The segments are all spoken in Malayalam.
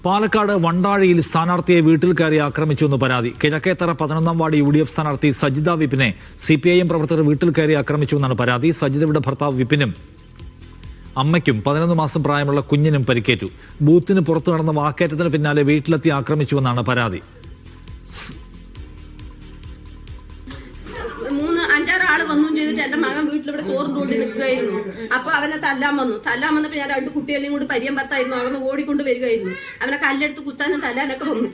പാലക്കാട് വണ്ടാഴിയിൽ സ്ഥാനാർത്ഥിയെ വീട്ടിൽ കയറി ആക്രമിച്ചുവെന്ന് പരാതി. കിഴക്കേത്തറ 11-ാം വാർഡ് UDF സ്ഥാനാർത്ഥി സജിത വിപിനെ CPIM പ്രവർത്തകർ വീട്ടിൽ കയറി ആക്രമിച്ചുവെന്നാണ് പരാതി. സജിതയുടെ ഭർത്താവ് വിപിനും അമ്മയ്ക്കും 11 മാസം പ്രായമുള്ള കുഞ്ഞിനും പരിക്കേറ്റു. ബൂത്തിന് പുറത്തു നടന്ന വാക്കേറ്റത്തിന് പിന്നാലെ വീട്ടിലെത്തി ആക്രമിച്ചുവെന്നാണ് പരാതി. 5-6 ആള് വന്നും ചെയ്തിട്ട് എന്റെ മകൻ വീട്ടിലിവിടെ ചോറും കൊണ്ട് നിൽക്കുകയായിരുന്നു. അപ്പൊ അവനെ തല്ലാൻ വന്നപ്പോ ഞാൻ 2 കുട്ടികളെയും കൂടി പരിചയപ്പെടുത്തായിരുന്നു. അവനെ ഓടിക്കൊണ്ട് വരികയായിരുന്നു. അവനെ കല്ലെടുത്ത് കുത്താനും തല്ലാനൊക്കെ വന്നു.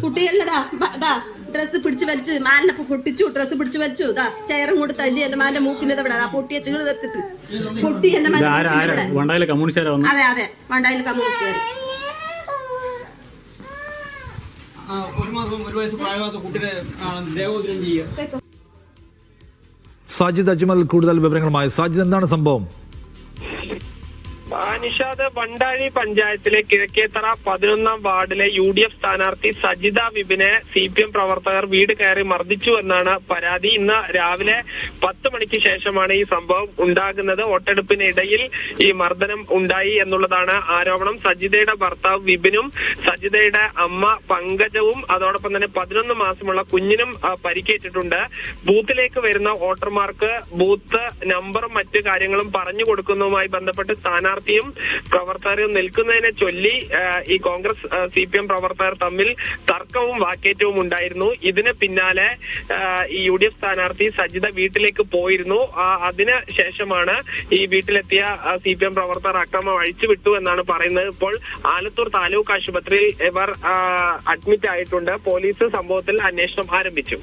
കുട്ടികളിലതാ ഡ്രസ്സ് പിടിച്ചു വലിച്ച് മാലിനെ പൊട്ടിച്ചു, ഡ്രസ്സ് പിടിച്ചു വലിച്ചു, ഇതാ ചെയറും കൂടി തല്ലി എന്റെ മാന്റെ മൂക്കിന്റെ ഇവിടെ പൊട്ടിയ ചീട് തെറിച്ചിട്ട് പൊട്ടി എന്റെ മാന്റെ. അതെ വണ്ടായിൽ കമ്മ്യൂണിസ്റ്റുകാർ. 1 മാസം 1 വയസ്സ് പ്രായമാകാത്ത കുട്ടിയെ ദേഹോദരം ചെയ്യുക. സാജിദ് അജ്മൽ കൂടുതൽ വിവരങ്ങളുമായി. സാജിദ്, എന്താണ് സംഭവം? നിഷാദ്, വണ്ടാഴി പഞ്ചായത്തിലെ കിഴക്കേത്തറ 11-ാം വാർഡിലെ UDF സ്ഥാനാർത്ഥി സജിത വിപിനെ CPM പ്രവർത്തകർ വീട് കയറി മർദ്ദിച്ചു എന്നാണ് പരാതി. ഇന്ന് രാവിലെ 10 മണിക്ക് ശേഷമാണ് ഈ സംഭവം ഉണ്ടാകുന്നത്. വോട്ടെടുപ്പിനിടയിൽ ഈ മർദ്ദനം ഉണ്ടായി എന്നുള്ളതാണ് ആരോപണം. സജിതയുടെ ഭർത്താവ് വിപിനും സജിതയുടെ അമ്മ പങ്കജവും അതോടൊപ്പം തന്നെ 11 മാസമുള്ള കുഞ്ഞിനും പരിക്കേറ്റിട്ടുണ്ട്. ബൂത്തിലേക്ക് വരുന്ന വോട്ടർമാർക്ക് ബൂത്ത് നമ്പറും മറ്റു കാര്യങ്ങളും പറഞ്ഞു കൊടുക്കുന്നതുമായി ബന്ധപ്പെട്ട് സ്ഥാനാർത്ഥിയും പ്രവർത്തകരും നിൽക്കുന്നതിനെ ചൊല്ലി ഈ കോൺഗ്രസ് CPM പ്രവർത്തകർ തമ്മിൽ തർക്കവും വാക്കേറ്റവും ഉണ്ടായിരുന്നു. ഇതിന് പിന്നാലെ ഈ UDF സ്ഥാനാർത്ഥി സജിത വീട്ടിലേക്ക് പോയിരുന്നു. അതിന് ശേഷമാണ് ഈ വീട്ടിലെത്തിയ CPM പ്രവർത്തകർ അക്രമം അഴിച്ചുവിട്ടു എന്നാണ് പറയുന്നത്. ഇപ്പോൾ ആലത്തൂർ താലൂക്ക് ആശുപത്രിയിൽ ഇവർ അഡ്മിറ്റ് ആയിട്ടുണ്ട്. പോലീസ് സംഭവത്തിൽ അന്വേഷണം ആരംഭിച്ചു.